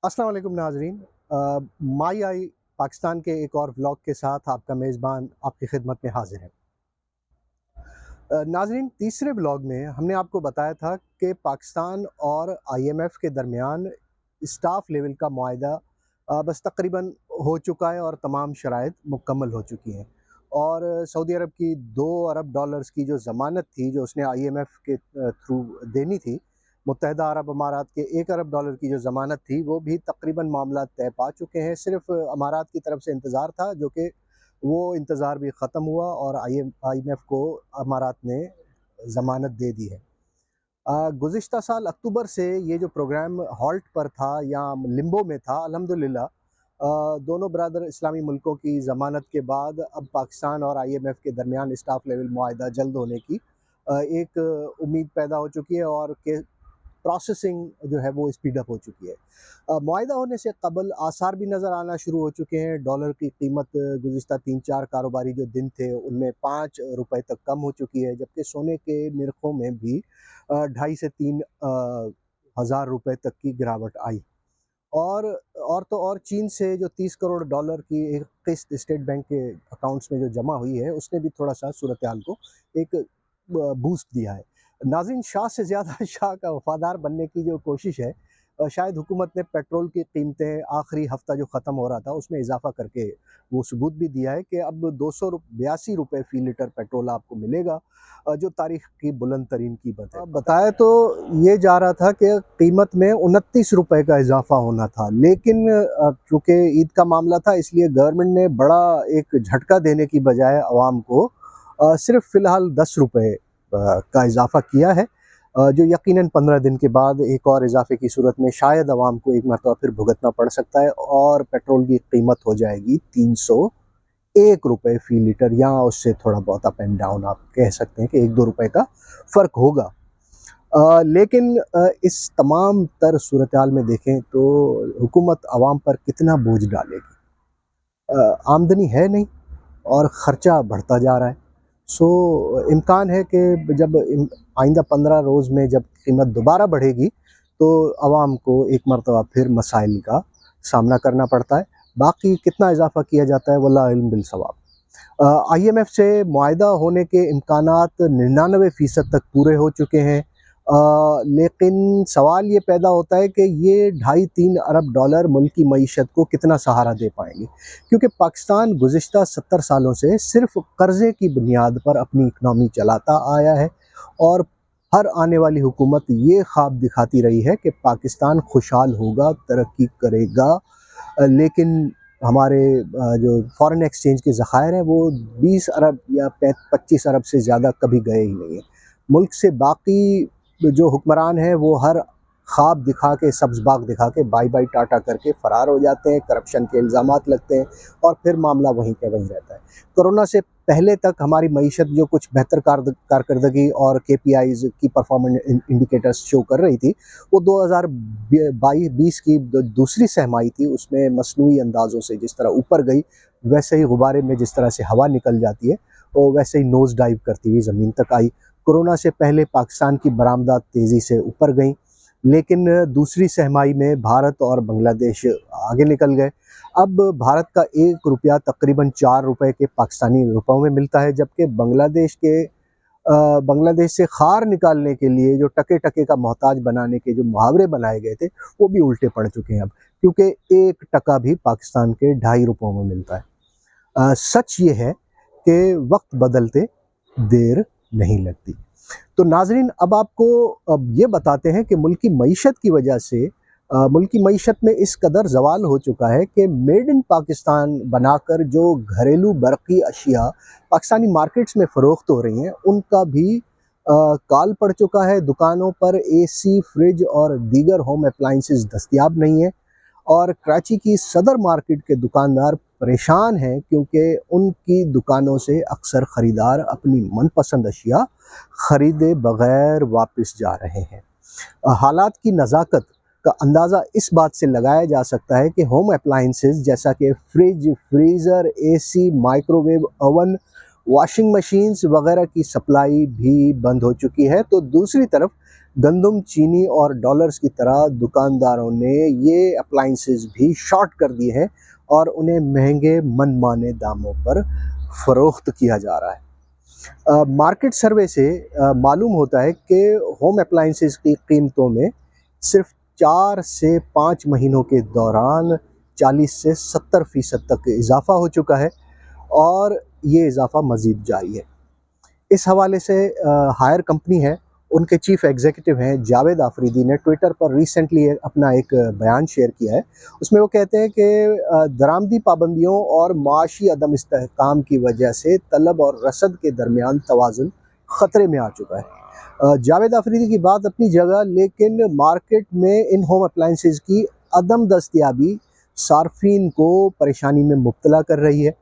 अस्सलाम वालेकुम नाजरीन। माई आई पाकिस्तान के एक और व्लॉग के साथ आपका मेज़बान आपकी खिदमत में हाजिर है। नाजरीन, तीसरे व्लॉग में हमने आपको बताया था कि पाकिस्तान और आईएमएफ के दरमियान स्टाफ लेवल का मुआहदा बस तकरीबन हो चुका है और तमाम शराइत मुकम्मल हो चुकी हैं। और सऊदी अरब की 2 अरब डॉलर्स की जो ज़मानत थी, जो उसने आईएमएफ के थ्रू देनी थी, मुत्तहदा अरब अमारात के 1 अरब डॉलर की जो ज़मानत थी, वो भी तकरीबन मामला तय पा चुके हैं। सिर्फ़ अमारात की तरफ से इंतज़ार था, जो कि वो इंतज़ार भी ख़त्म हुआ और आईएमएफ को अमारात ने ज़मानत दे दी है। गुज़िश्ता साल अक्टूबर से ये जो प्रोग्राम हॉल्ट पर था या लिम्बो में था, अल्हम्दुलिल्लाह दोनों ब्रदर इस्लामी मुल्कों की ज़मानत के बाद अब पाकिस्तान और आईएमएफ के दरमियान स्टाफ लेवल मुआहदा जल्द होने की एक उम्मीद पैदा हो चुकी है और के प्रोसेसिंग जो है वो स्पीड अप हो चुकी है। मुआहदा होने से कबल आसार भी नज़र आना शुरू हो चुके हैं। डॉलर की कीमत गुज़िश्ता 3-4 कारोबारी जो दिन थे उनमें ₹5 तक कम हो चुकी है, जबकि सोने के निरखों में भी ढाई से 3 हज़ार रुपए तक की गिरावट आई। और और चीन से जो 30 करोड़ डॉलर की एक किस्त स्टेट बैंक के अकाउंट्स में जो जमा हुई है, उसने भी थोड़ा-सा सूरत हाल को एक बूस्ट दिया है। नाज़रीन, शाह से ज़्यादा शाह का वफ़ादार बनने की जो कोशिश है, शायद हुकूमत ने पेट्रोल की कीमतें आखिरी हफ़्ता जो ख़त्म हो रहा था, उसमें इज़ाफ़ा करके वो सबूत भी दिया है कि अब 282 रुपए फ़ी लीटर पेट्रोल आपको मिलेगा, जो तारीख़ की बुलंद तरीन कीमत है। बताया तो ये जा रहा था कि कीमत में 29 रुपए का इज़ाफ़ा होना था, लेकिन चूँकि ईद का मामला था, इसलिए गवर्नमेंट ने बड़ा एक झटका देने की बजाय अवाम को सिर्फ़ फ़िलहाल 10 रुपए का इज़ाफ़ा किया है, जो यकीनन 15 दिन के बाद एक और इज़ाफ़े की सूरत में शायद अवाम को एक मरतबा फिर भुगतना पड़ सकता है और पेट्रोल की कीमत हो जाएगी 301 रुपए फ़ी लीटर, या उससे थोड़ा बहुत अप एंड डाउन आप कह सकते हैं कि 1-2 रुपए का फ़र्क होगा। लेकिन इस तमाम तर सूरत हाल में देखें तो हुकूमत अवाम पर कितना बोझ डालेगी? आमदनी है नहीं और ख़र्चा बढ़ता जा रहा है। सो इम्कान है कि जब आइंदा 15 रोज़ में जब कीमत दोबारा बढ़ेगी, तो अवाम को एक मरतबा फिर मसाइल का सामना करना पड़ता है। बाकी कितना इज़ाफ़ा किया जाता है, वल्लाह इल्म बिल-सवाब। आईएमएफ से मुआहदा होने के इम्कानात 99% तक पूरे हो चुके हैं। लेकिन सवाल ये पैदा होता है कि ये ढाई 3 अरब डॉलर मुल्क की मईशत को कितना सहारा दे पाएँगे? क्योंकि पाकिस्तान गुज़िश्ता 70 सालों से सिर्फ़ कर्ज़े की बुनियाद पर अपनी इकनॉमी चलाता आया है और हर आने वाली हुकूमत ये ख़्वाब दिखाती रही है कि पाकिस्तान खुशहाल होगा, तरक्की करेगा, लेकिन हमारे जो फ़ॉरेन एक्सचेंज के ज़खायर हैं, वो 20 अरब या 25 अरब से ज़्यादा कभी गए ही नहीं हैं। मुल्क से बाकी जो हुक्मरान हैं, वो हर ख्वाब दिखा के, सब्ज़ बाग दिखा के, बाय बाय टाटा करके फ़रार हो जाते हैं, करप्शन के इल्ज़ामात लगते हैं और फिर मामला वहीं का वहीं रहता है। कोरोना से पहले तक हमारी मईशत जो कुछ बेहतर कारकर्दगी और केपीआईज़ की परफॉर्मेंस इंडिकेटर्स शो कर रही थी, वो 2020 की दूसरी सहमाई थी, उसमें मसनूई अंदाज़ों से जिस तरह ऊपर गई, वैसे ही गुब्बारे में जिस तरह से हवा निकल जाती है, वो वैसे ही नोज़ डाइव करती हुई ज़मीन तक आई। कोरोना से पहले पाकिस्तान की बरामदात तेज़ी से ऊपर गईं, लेकिन दूसरी सहमाई में भारत और बांग्लादेश आगे निकल गए। अब भारत का 1 रुपया तकरीबन 4 रुपए के पाकिस्तानी रुपयों में मिलता है, जबकि बांग्लादेश से खार निकालने के लिए जो टके-टके का मोहताज बनाने के जो मुहावरे बनाए गए थे, वो भी उल्टे पड़ चुके हैं अब, क्योंकि 1 टका भी पाकिस्तान के ढाई रुपयों में मिलता है। सच ये है कि वक़्त बदलते देर नहीं लगती। तो नाज़रीन, अब आपको अब ये बताते हैं कि मुल्क की मईशत की वजह से मुल्क की मईशत में इस कदर ज़वाल हो चुका है कि मेड इन पाकिस्तान बनाकर जो घरेलू बरक़ी अशिया पाकिस्तानी मार्केट्स में फ़रोख्त हो रही हैं, उनका भी काल पड़ चुका है। दुकानों पर एसी, फ्रिज और दीगर होम एप्लायंसेस दस्तयाब नहीं है और कराची की सदर मार्केट के दुकानदार परेशान हैं, क्योंकि उनकी दुकानों से अक्सर ख़रीदार अपनी मनपसंद अशिया ख़रीदे बग़ैर वापस जा रहे हैं। हालात की नज़ाकत का अंदाज़ा इस बात से लगाया जा सकता है कि होम एप्लायंसेस जैसा कि fridge, freezer, AC, microwave oven, washing machines वगैरह की सप्लाई भी बंद हो चुकी है। तो दूसरी तरफ गंदम, चीनी और डॉलर्स की तरह दुकानदारों ने ये अप्लायंसेस भी शॉर्ट कर दिए हैं और उन्हें महंगे मनमाने दामों पर फ़रोख्त किया जा रहा है। मार्केट सर्वे से मालूम होता है कि होम अप्लायंसेस की कीमतों में सिर्फ 4 से 5 महीनों के दौरान 40 से 70% तक इजाफ़ा हो चुका है और ये इजाफ़ा मज़ीद जारी है। इस हवाले से हायर कंपनी है, उनके चीफ एग्जीक्यूटिव हैं जावेद आफरीदी ने ट्विटर पर रिसेंटली अपना एक बयान शेयर किया है। उसमें वो कहते हैं कि दरामदी पाबंदियों और माशी अदम इस्तेहकाम की वजह से तलब और रसद के दरमियान तवाज़ुन ख़तरे में आ चुका है। जावेद आफरीदी की बात अपनी जगह, लेकिन मार्केट में इन होम अप्लायंसेस की अदम दस्तयाबी सार्फिन को परेशानी में मुब्तला कर रही है।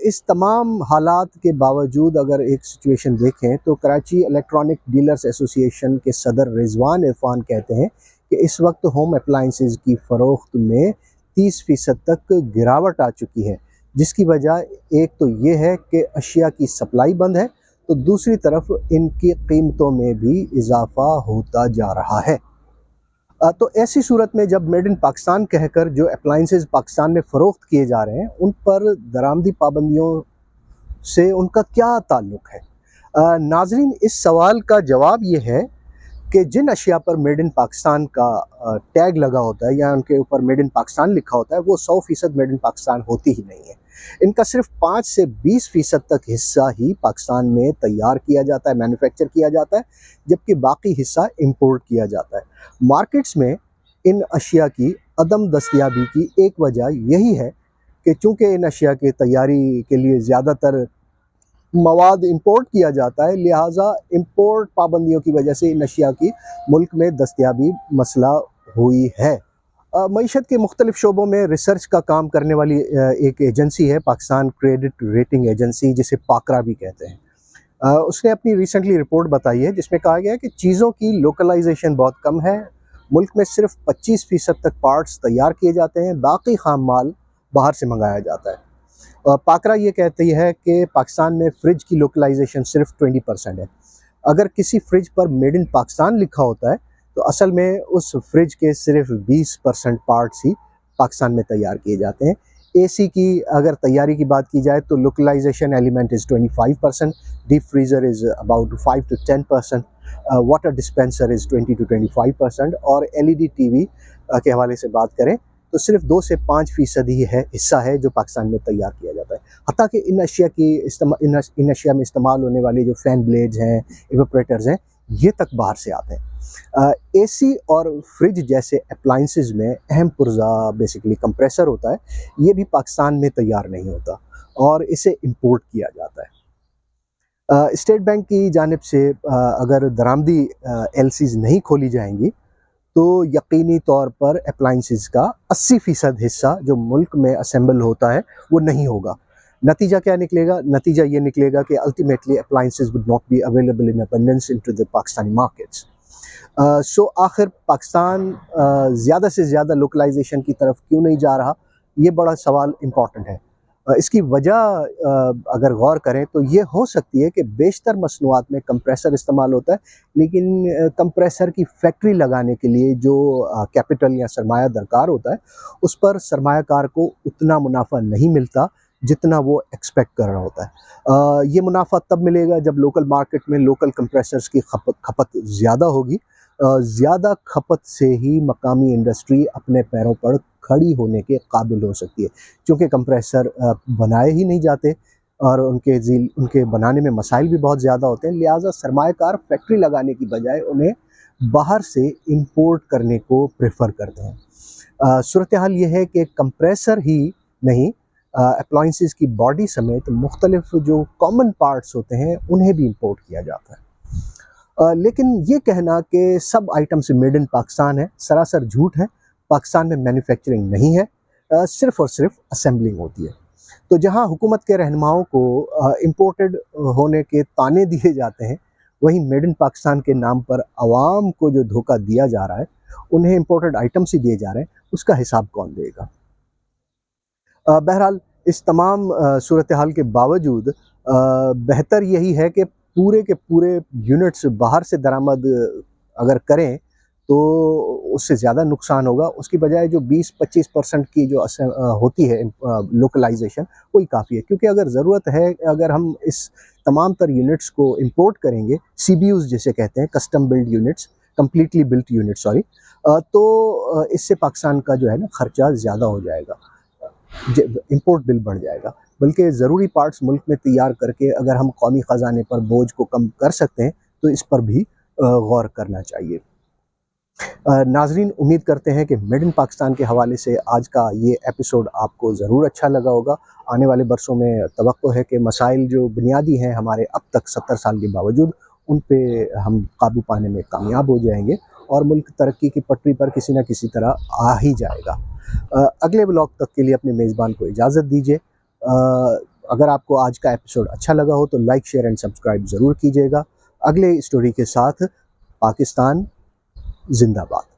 इस तमाम हालात के बावजूद अगर एक सिचुएशन देखें तो कराची इलेक्ट्रॉनिक डीलर्स एसोसिएशन के सदर रिजवान इरफान कहते हैं कि इस वक्त होम अप्लायंसेस की फ़रोख्त में 30% तक गिरावट आ चुकी है, जिसकी वजह एक तो ये है कि अशिया की सप्लाई बंद है, तो दूसरी तरफ इनकी कीमतों में भी इजाफ़ा होता जा रहा है। तो ऐसी सूरत में जब मेड इन पाकिस्तान कहकर जो अप्लायंसेस पाकिस्तान में फ़रोख्त किए जा रहे हैं, उन पर दरामदी पाबंदियों से उनका क्या ताल्लुक़ है? नाज़रीन, इस सवाल का जवाब ये है कि जिन अशिया पर मेड इन पाकिस्तान का टैग लगा होता है या उनके ऊपर मेड इन पाकिस्तान लिखा होता है, वो 100% मेड इन पाकिस्तान होती ही नहीं है। इनका सिर्फ 5 से 20% तक हिस्सा ही पाकिस्तान में तैयार किया जाता है, मैन्युफैक्चर किया जाता है, जबकि बाकी हिस्सा इंपोर्ट किया जाता है। मार्केट्स में इन अशिया की अदम दस्तयाबी की एक वजह यही है कि चूँकि इन अशिया की तैयारी के लिए ज़्यादातर मवाद इंपोर्ट किया जाता है, लिहाजा इंपोर्ट पाबंदियों की वजह से इन अशिया की मुल्क में दस्तयाबी मसला हुई है। मईशत के मुख्तलिफ शोबों में रिसर्च का काम करने वाली एक एजेंसी है, पाकिस्तान क्रेडिट रेटिंग एजेंसी, जिसे पाकरा भी कहते हैं। उसने अपनी रिसेंटली रिपोर्ट बताई है जिसमें कहा गया है कि चीज़ों की लोकलाइजेशन बहुत कम है। मुल्क में सिर्फ 25% तक पार्ट्स तैयार किए जाते हैं, बाकी खाम माल बाहर से मंगाया जाता है। पाकरा ये कहती है कि पाकिस्तान में फ़्रिज की लोकलाइजेशन सिर्फ 20% है। अगर किसी फ्रिज पर मेड इन पाकिस्तान लिखा होता है, तो असल में उस फ्रिज के सिर्फ 20% पार्ट्स ही पाकिस्तान में तैयार किए जाते हैं। एसी की अगर तैयारी की बात की जाए तो localization element is 25%, deep freezer is about 5 to 10%, water dispenser is 20 to 25% और एलईडी टीवी के हवाले से बात करें तो सिर्फ 2 से 5% ही है हिस्सा है जो पाकिस्तान में तैयार किया जाता है। हत्ता कि इन अशिया की इन अशिया में इस्तेमाल होने वाले जो फ़ैन ब्लेड्स हैं, इवेपोरेटर्स हैं, ये तक बाहर से आते हैं। एसी और फ्रिज जैसे अप्लायंसेस में अहम पुर्जा बेसिकली कंप्रेसर होता है, ये भी पाकिस्तान में तैयार नहीं होता और इसे इंपोर्ट किया जाता है। स्टेट बैंक की जानिब से अगर दरामदी एलसीज़ नहीं खोली जाएँगी, तो यकीनी तौर पर अप्लायंसेस का 80% हिस्सा जो मुल्क में असेंबल होता है, वो नहीं होगा। नतीजा क्या निकलेगा? नतीजा ये निकलेगा कि ultimately appliances would not be available in abundance into the Pakistani markets. So आखिर पाकिस्तान ज़्यादा से ज़्यादा लोकलाइजेशन की तरफ क्यों नहीं जा रहा? ये बड़ा सवाल इम्पॉर्टेंट है। इसकी वजह अगर गौर करें तो ये हो सकती है कि बेशतर मसनूआत में कंप्रेसर इस्तेमाल होता है, लेकिन कंप्रेसर की फैक्ट्री लगाने के लिए जो कैपिटल या सरमाया दरकार होता है, उस पर सरमायाकार को उतना मुनाफा नहीं मिलता जितना वो एक्सपेक्ट कर रहा होता है। ये मुनाफा तब मिलेगा जब लोकल मार्केट में लोकल कंप्रेसर्स की खपत ज़्यादा होगी। ज़्यादा खपत से ही मकामी इंडस्ट्री अपने पैरों पर खड़ी होने के काबिल हो सकती है। चूँकि कंप्रेसर बनाए ही नहीं जाते और उनके बनाने में मसाइल भी बहुत ज़्यादा होते हैं, लिहाजा सरमायाकार फैक्ट्री लगाने की बजाय उन्हें बाहर से इंपोर्ट करने को प्रेफ़र करते हैं। सूरत हाल ये है कि कंप्रेसर ही नहीं, अप्लायंसेस की बॉडी समेत मुख्तलिफ जो कॉमन पार्ट्स होते हैं, उन्हें भी इंपोर्ट किया जाता है। लेकिन ये कहना कि सब आइटम्स मेड इन पाकिस्तान है, सरासर झूठ है। पाकिस्तान में मैन्युफैक्चरिंग नहीं है, सिर्फ़ और सिर्फ असेंबलिंग होती है। तो जहाँ हुकूमत के रहनुमाओं को इम्पोर्टेड होने के ताने दिए जाते हैं, वहीं मेड इन पाकिस्तान के नाम पर आवाम को जो धोखा दिया जा रहा है, उन्हें इम्पोर्टेड आइटम्स ही दिए जा रहे हैं, उसका हिसाब कौन देगा? बहरहाल इस तमाम सूरत हाल के बावजूद बेहतर यही है कि पूरे के पूरे यूनिट्स बाहर से दरामद अगर करें तो उससे ज़्यादा नुकसान होगा, उसकी बजाय जो 20-25% की जो होती है लोकलाइज़ेशन, वही काफ़ी है। क्योंकि अगर ज़रूरत है, अगर हम इस तमाम तर यूनिट्स को इम्पोर्ट करेंगे, सीबीयूज़ जिसे कहते हैं, custom build units, completely built unit sorry, तो इससे पाकिस्तान का जो है ना खर्चा ज़्यादा हो जाएगा, इम्पोर्ट बिल बढ़ जाएगा। बल्कि ज़रूरी पार्ट्स मुल्क में तैयार करके अगर हम कौमी ख़जाने पर बोझ को कम कर सकते हैं, तो इस पर भी गौर करना चाहिए। नाज़रीन, उम्मीद करते हैं कि मेड इन पाकिस्तान के हवाले से आज का ये एपिसोड आपको ज़रूर अच्छा लगा होगा। आने वाले बरसों में तवक्को है कि मसाइल जो बुनियादी हैं हमारे अब तक 70 साल के बावजूद, उन पे हम काबू पाने में कामयाब हो जाएँगे और मुल्क तरक्की की पटरी पर किसी न किसी तरह आ ही जाएगा। अगले व्लॉग तक के लिए अपने मेज़बान को इजाज़त दीजिए। अगर आपको आज का एपिसोड अच्छा लगा हो तो लाइक, शेयर एंड सब्सक्राइब ज़रूर कीजिएगा। अगले स्टोरी के साथ पाकिस्तान ज़िंदाबाद।